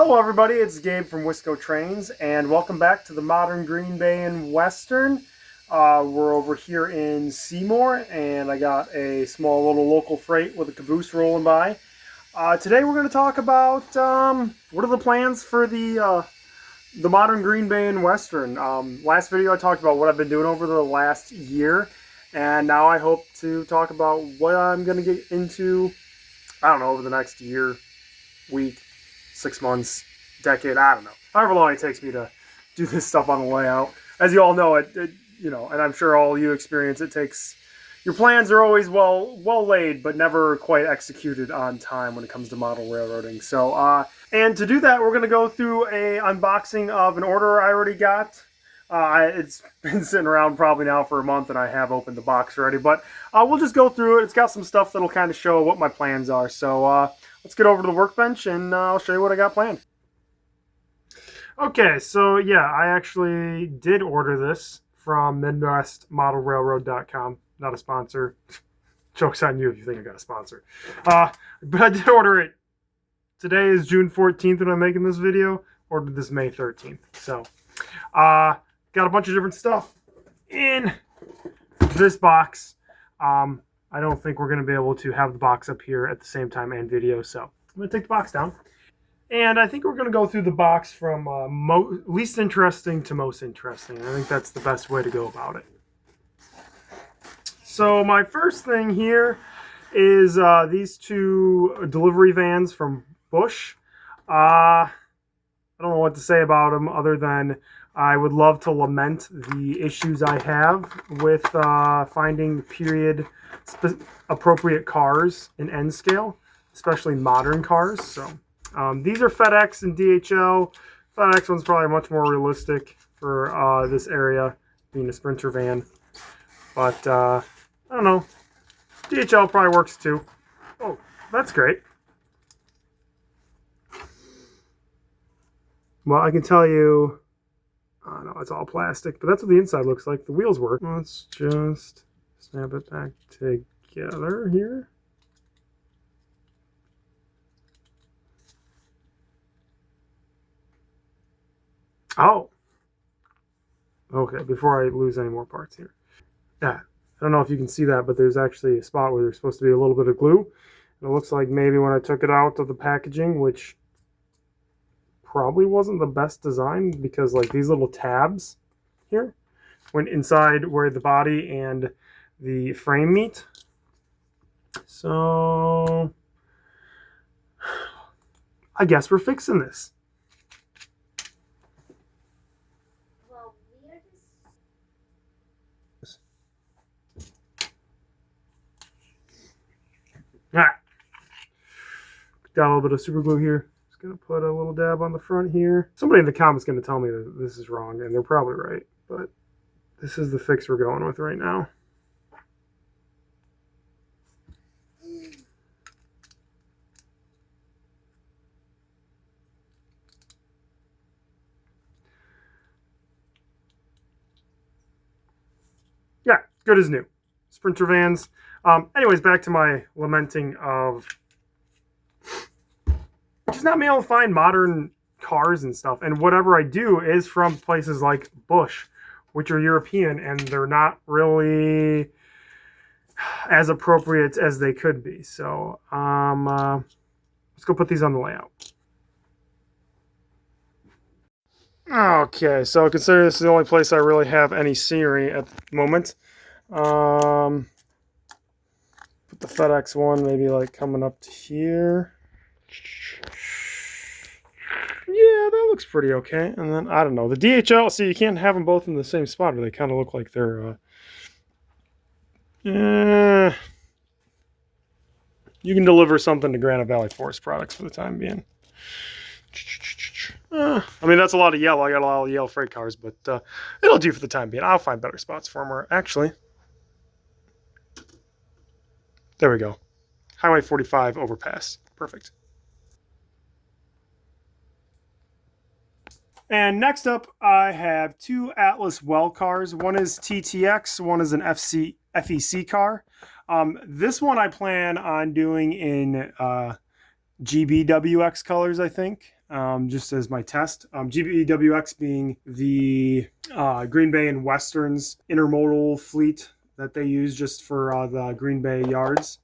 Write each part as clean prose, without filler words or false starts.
Hello everybody, it's Gabe from WiscoTrains, and welcome back to the Modern Green Bay and Western. We're over here in Seymour, and I got a small little local freight with a caboose rolling by. Today we're going to talk about what are the plans for the Modern Green Bay and Western. Last video I talked about what I've been doing over the last year, and now I hope to talk about what I'm going to get into, I don't know, over the next year, week, 6 months, decade, I don't know. However long it takes me to do this stuff on the layout. As you all know, you know, and I'm sure all you experience, it takes, your plans are always well laid, but never quite executed on time when it comes to model railroading. So, and to do that, we're going to go through a unboxing of an order I already got. It's been sitting around probably now for a month, and I have opened the box already, but we'll just go through it. It's got some stuff that'll kind of show what my plans are. So, let's get over to the workbench, and I'll show you what I got planned. Okay, so yeah, I actually did order this from MidwestModelRailroad.com. Not a sponsor. Joke's on you if you think I got a sponsor. But I did order it. Today is June 14th when I'm making this video. Ordered this May 13th. So, got a bunch of different stuff in this box. I don't think we're going to be able to have the box up here at the same time and video, so I'm going to take the box down. And I think we're going to go through the box from least interesting to most interesting. I think that's the best way to go about it. So my first thing here is these two delivery vans from Bush. I don't know what to say about them other than I would love to lament the issues I have with finding period appropriate cars in N scale, especially modern cars. So these are FedEx and DHL. FedEx one's probably much more realistic for this area, being a Sprinter van. But I don't know. DHL probably works too. Oh, that's great. Well, I can tell you, oh no, it's all plastic, but that's what the inside looks like. The wheels work. Let's just snap it back together here. Oh. Okay, before I lose any more parts here. Yeah, I don't know if you can see that, but there's actually a spot where there's supposed to be a little bit of glue. And it looks like maybe when I took it out of the packaging, which probably wasn't the best design, because like these little tabs here went inside where the body and the frame meet. So I guess we're fixing this. Well, we're just... Ah. Got a little bit of super glue here. Just gonna put a little dab on the front here. Somebody in the comments gonna tell me that this is wrong, and they're probably right, but this is the fix we're going with right now. Yeah, good as new. Sprinter vans. Anyways, back to my lamenting of just not being able to find modern cars and stuff. And whatever I do is from places like Bush, which are European, and they're not really as appropriate as they could be. So let's go put these on the layout. Okay, so consider this is the only place I really have any scenery at the moment. Put the FedEx one maybe like coming up to here. Yeah, that looks pretty okay. And then, I don't know, the DHL, see, you can't have them both in the same spot, or they kind of look like they're, you can deliver something to Granite Valley Forest Products for the time being. I mean, that's a lot of yellow. I got a lot of yellow freight cars, but it'll do for the time being. I'll find better spots for them. Actually, there we go. Highway 45 overpass. Perfect. And next up, I have two Atlas Well cars. One is TTX, one is an FEC car. This one I plan on doing in GBWX colors, I think. just as my test. GBWX being the Green Bay and Westerns intermodal fleet that they use just for the Green Bay yards.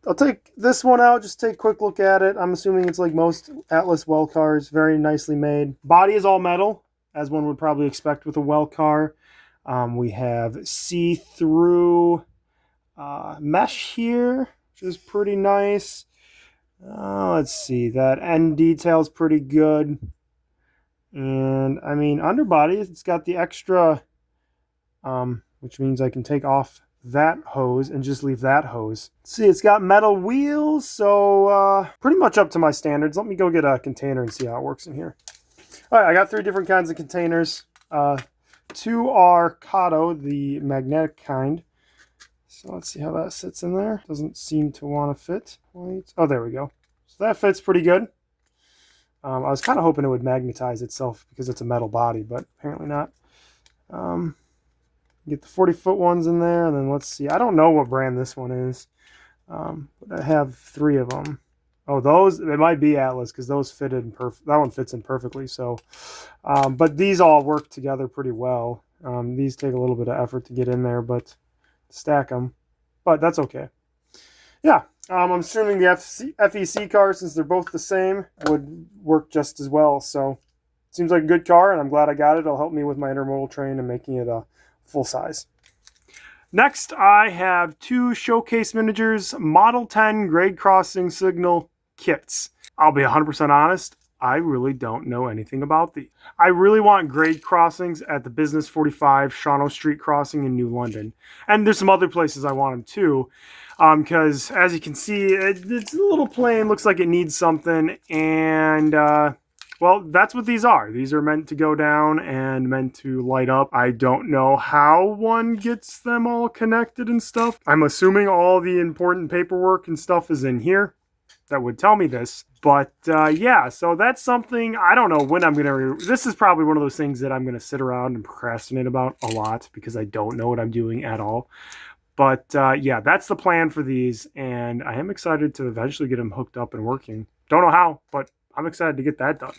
I'll take this one out, just take a quick look at it. I'm assuming it's like most Atlas well cars, very nicely made. Body is all metal, as one would probably expect with a well car. We have see-through mesh here, which is pretty nice. Let's see, that end detail is pretty good. And I mean, underbody, it's got the extra, which means I can take off that hose and just leave that hose. See, it's got metal wheels, so pretty much up to my standards. Let me go get a container and see how it works in here. All right, I got 3 different kinds of containers. 2 are Kato, the magnetic kind. So let's see how that sits in there. Doesn't seem to want to fit quite. Oh, there we go. So that fits pretty good. I was kind of hoping it would magnetize itself because it's a metal body, but apparently not. Get the 40-foot ones in there, and then let's see. I don't know what brand this one is, but I have 3 of them. Oh, those, it might be Atlas because those fitted in perfect. That one fits in perfectly. So, but these all work together pretty well. These take a little bit of effort to get in there, but stack them. But that's okay. Yeah, I'm assuming the FEC car, since they're both the same, would work just as well. So, seems like a good car, and I'm glad I got it. It'll help me with my intermodal train and making it a full size. Next, I have 2 showcase miniatures, Model 10 grade crossing signal kits. I'll be 100% honest, I really don't know anything about these. I really want grade crossings at the Business 45 Shawano Street crossing in New London. And there's some other places I want them too, because as you can see, it's a little plain, looks like it needs something, and well, that's what these are. These are meant to go down and meant to light up. I don't know how one gets them all connected and stuff. I'm assuming all the important paperwork and stuff is in here that would tell me this. But yeah, so that's something, I don't know when I'm going to, this is probably one of those things that I'm going to sit around and procrastinate about a lot because I don't know what I'm doing at all. But yeah, that's the plan for these, and I am excited to eventually get them hooked up and working. Don't know how, but I'm excited to get that done.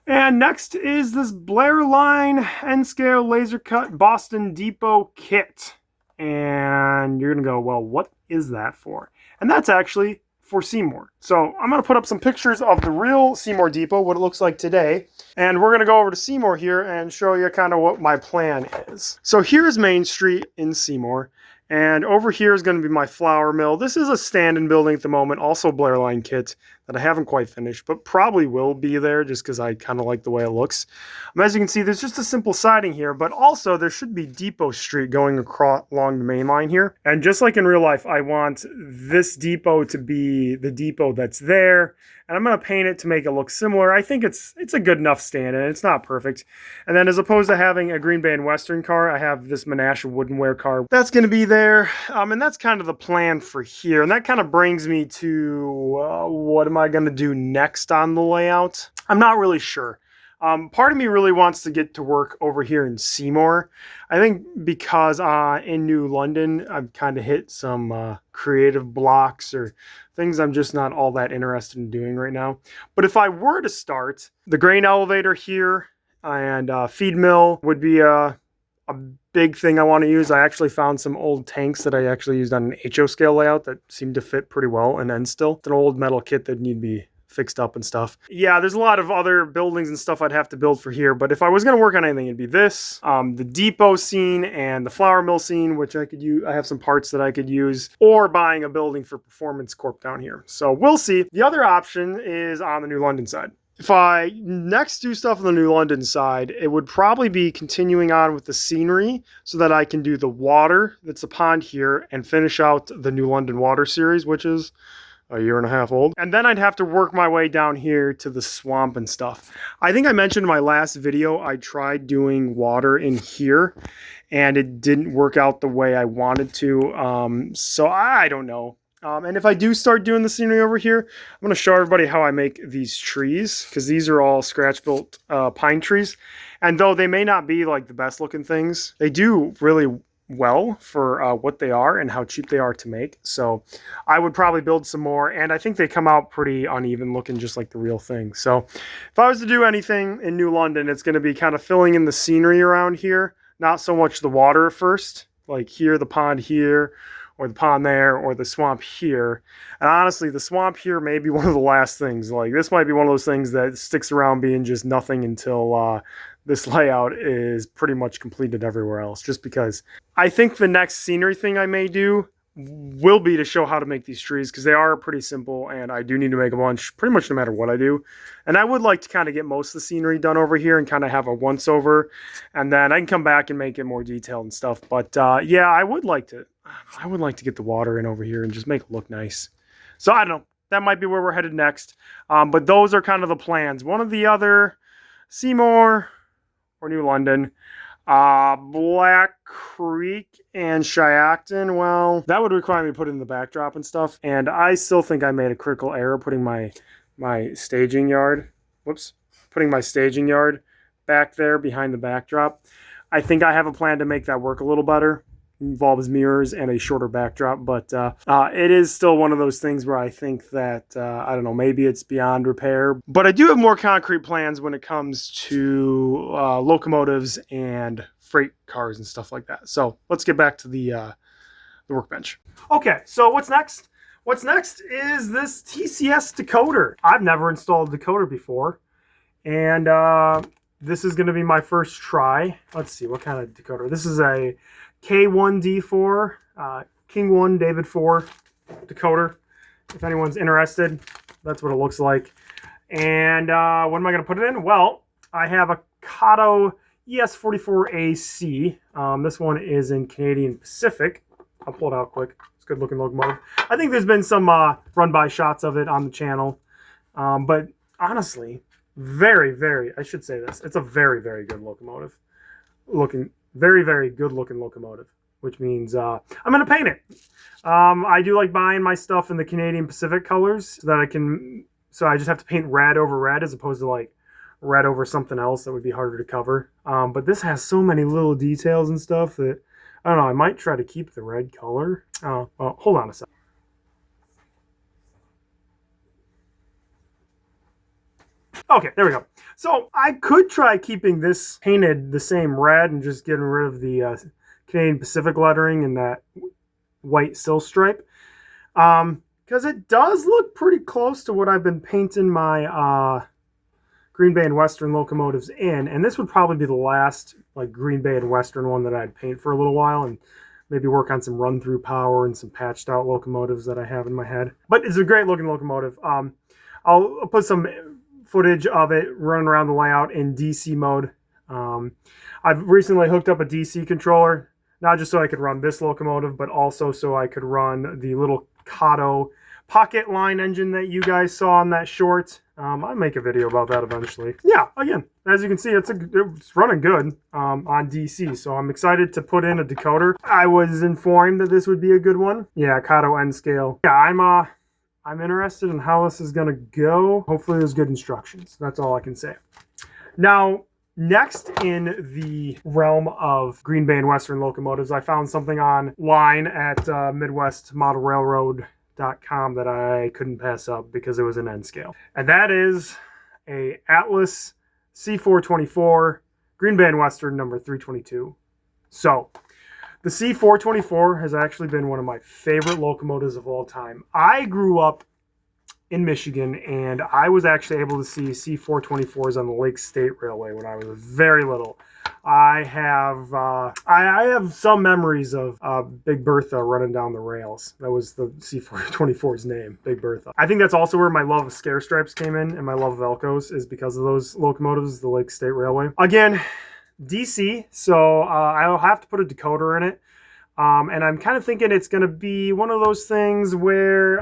And next is this Blair Line N-Scale Laser Cut Boston Depot kit. And you're going to go, well, what is that for? And that's actually for Seymour. So I'm going to put up some pictures of the real Seymour Depot, what it looks like today. And we're going to go over to Seymour here and show you kind of what my plan is. So here's Main Street in Seymour. And over here is going to be my flour mill. This is a stand-in building at the moment, also Blair Line kit that I haven't quite finished, but probably will be there just because I kind of like the way it looks. As you can see, there's just a simple siding here, but also there should be Depot Street going across along the main line here. And just like in real life, I want this depot to be the depot that's there. And I'm going to paint it to make it look similar. I think it's a good enough stand-in. It's not perfect. And then as opposed to having a Green Bay and Western car, I have this Menasha Woodenware car. That's going to be there. And that's kind of the plan for here. And that kind of brings me to what am I going to do next on the layout? I'm not really sure. Part of me really wants to get to work over here in Seymour. I think because in New London, I've kind of hit some creative blocks or things I'm just not all that interested in doing right now. But if I were to start, the grain elevator here and feed mill would be a big thing I want to use. I actually found some old tanks that I actually used on an HO scale layout that seemed to fit pretty well in end still. It's an old metal kit that need to be fixed up and stuff. Yeah, there's a lot of other buildings and stuff I'd have to build for here, but if I was going to work on anything, it'd be this, the depot scene and the flour mill scene, which I could use. I have some parts that I could use, or buying a building for Performance Corp down here. So we'll see. The other option is on the New London side. If I next do stuff on the New London side, it would probably be continuing on with the scenery so that I can do the water that's a pond here and finish out the New London water series, which is a 1.5 years old. And then I'd have to work my way down here to the swamp and stuff. I think I mentioned in my last video, I tried doing water in here and it didn't work out the way I wanted to. So I don't know. And if I do start doing the scenery over here, I'm going to show everybody how I make these trees, because these are all scratch-built pine trees. And though they may not be like the best looking things, they do really well for what they are and how cheap they are to make. So I would probably build some more, and I think they come out pretty uneven looking, just like the real thing. So if I was to do anything in New London, it's going to be kind of filling in the scenery around here, not so much the water at first, like here, the pond here, or the pond there, or the swamp here. And honestly, the swamp here may be one of the last things. Like, this might be one of those things that sticks around being just nothing until this layout is pretty much completed everywhere else, just because I think the next scenery thing I may do will be to show how to make these trees, because they are pretty simple, and I do need to make a bunch pretty much no matter what I do. And I would like to kind of get most of the scenery done over here and kind of have a once over, and then I can come back and make it more detailed and stuff. But yeah, I would like to get the water in over here and just make it look nice. So I don't know, that might be where we're headed next. But those are kind of the plans. One of the other, Seymour or New London, Black Creek and Shiacton, well, that would require me to put in the backdrop and stuff. And I still think I made a critical error putting my staging yard, putting my staging yard back there behind the backdrop. I think I have a plan to make that work a little better. Involves mirrors and a shorter backdrop, but it is still one of those things where I think that, I don't know, maybe it's beyond repair. But I do have more concrete plans when it comes to locomotives and freight cars and stuff like that. So let's get back to the workbench. Okay, so what's next? What's next is this TCS decoder. I've never installed a decoder before, and this is going to be my first try. Let's see, what kind of decoder? This is a K1D4, King 1, David 4 decoder. If anyone's interested, that's what it looks like. And what am I going to put it in? Well, I have a Kato ES44AC. This one is in Canadian Pacific. I'll pull it out quick. It's a good looking locomotive. I think there's been some run-by shots of it on the channel. But honestly, I should say this, it's a very, very good locomotive. Very, very good looking locomotive, which means I'm going to paint it. I do like buying my stuff in the Canadian Pacific colors so that so I just have to paint red over red as opposed to like red over something else that would be harder to cover. But this has so many little details and stuff that, I don't know, I might try to keep the red color. Well, hold on a second. Okay, there we go. So I could try keeping this painted the same red and just getting rid of the Canadian Pacific lettering and that white sill stripe. Because it does look pretty close to what I've been painting my Green Bay and Western locomotives in. And this would probably be the last like Green Bay and Western one that I'd paint for a little while and maybe work on some run-through power and some patched out locomotives that I have in my head. But it's a great looking locomotive. I'll put some footage of it running around the layout in DC mode. I've recently hooked up a DC controller, not just so I could run this locomotive, but also so I could run the little Kato pocket line engine that you guys saw in that short. I'll make a video about that eventually. Yeah, again, as you can see, it's running good on DC, so I'm excited to put in a decoder. I was informed that this would be a good one. Yeah, Kato N scale. Yeah, I'm interested in how this is going to go. Hopefully there's good instructions. That's all I can say. Now, next in the realm of Green Bay and Western locomotives, I found something online at MidwestModelRailroad.com that I couldn't pass up because it was an N scale. And that is a Atlas C424 Green Bay and Western number 322. So, the C424 has actually been one of my favorite locomotives of all time. I grew up in Michigan, and I was actually able to see C424s on the Lake State Railway when I was very little. I have some memories of Big Bertha running down the rails. That was the C424's name, Big Bertha. I think that's also where my love of scare stripes came in, and my love of Elcos is because of those locomotives, the Lake State Railway. Again, DC, so I'll have to put a decoder in it. And I'm kind of thinking it's going to be one of those things where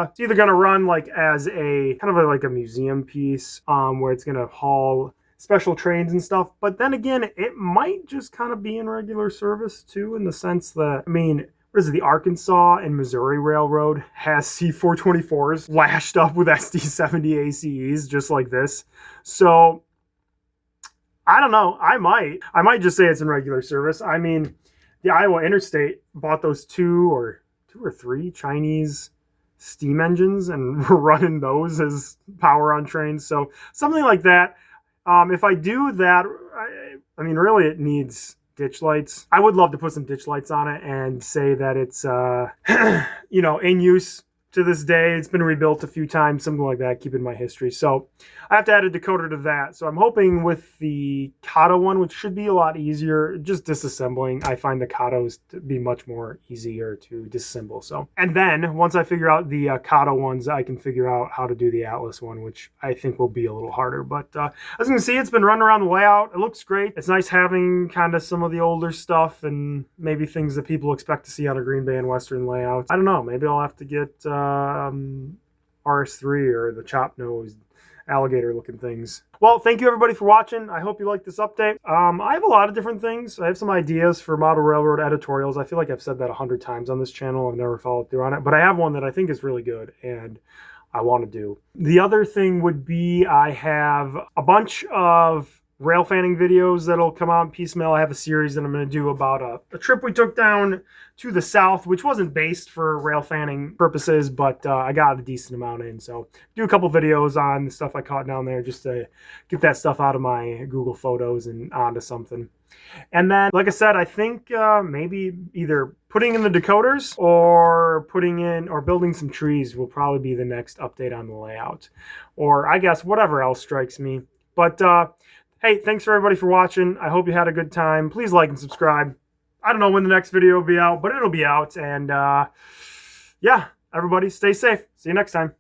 it's either going to run like as a kind of like a museum piece where it's going to haul special trains and stuff. But then again, it might just kind of be in regular service too, in the sense that, I mean, what is it, the Arkansas and Missouri Railroad has C424s lashed up with SD70 ACEs just like this. So I don't know. I might just say it's in regular service. I mean, the Iowa Interstate bought those two or three Chinese steam engines, and we're running those as power on trains. So something like that. If I do that, I mean, really, it needs ditch lights. I would love to put some ditch lights on it and say that it's, in use to this day. It's been rebuilt a few times, something like that, keeping my history. So I have to add a decoder to that. So I'm hoping with the Kato one, which should be a lot easier, just disassembling. I find the Katos to be much more easier to disassemble. So, and then once I figure out the Kato ones, I can figure out how to do the Atlas one, which I think will be a little harder. But as you can see, it's been running around the layout. It looks great. It's nice having kind of some of the older stuff and maybe things that people expect to see on a Green Bay and Western layout. I don't know. Maybe I'll have to get RS3 or the chop-nosed alligator looking things. Well, thank you everybody for watching. I hope you liked this update. I have a lot of different things. I have some ideas for model railroad editorials. I feel like I've said that 100 times on this channel. I've never followed through on it, but I have one that I think is really good and I want to do. The other thing would be I have a bunch of rail fanning videos that'll come out in piecemeal. I have a series that I'm going to do about a trip we took down to the south, which wasn't based for rail fanning purposes, but I got a decent amount in. So do a couple videos on the stuff I caught down there just to get that stuff out of my Google Photos and onto something. And then, like I said, I think maybe either putting in the decoders or building some trees will probably be the next update on the layout. Or I guess whatever else strikes me. But hey, thanks for everybody for watching. I hope you had a good time. Please like and subscribe. I don't know when the next video will be out, but it'll be out. And yeah, everybody stay safe. See you next time.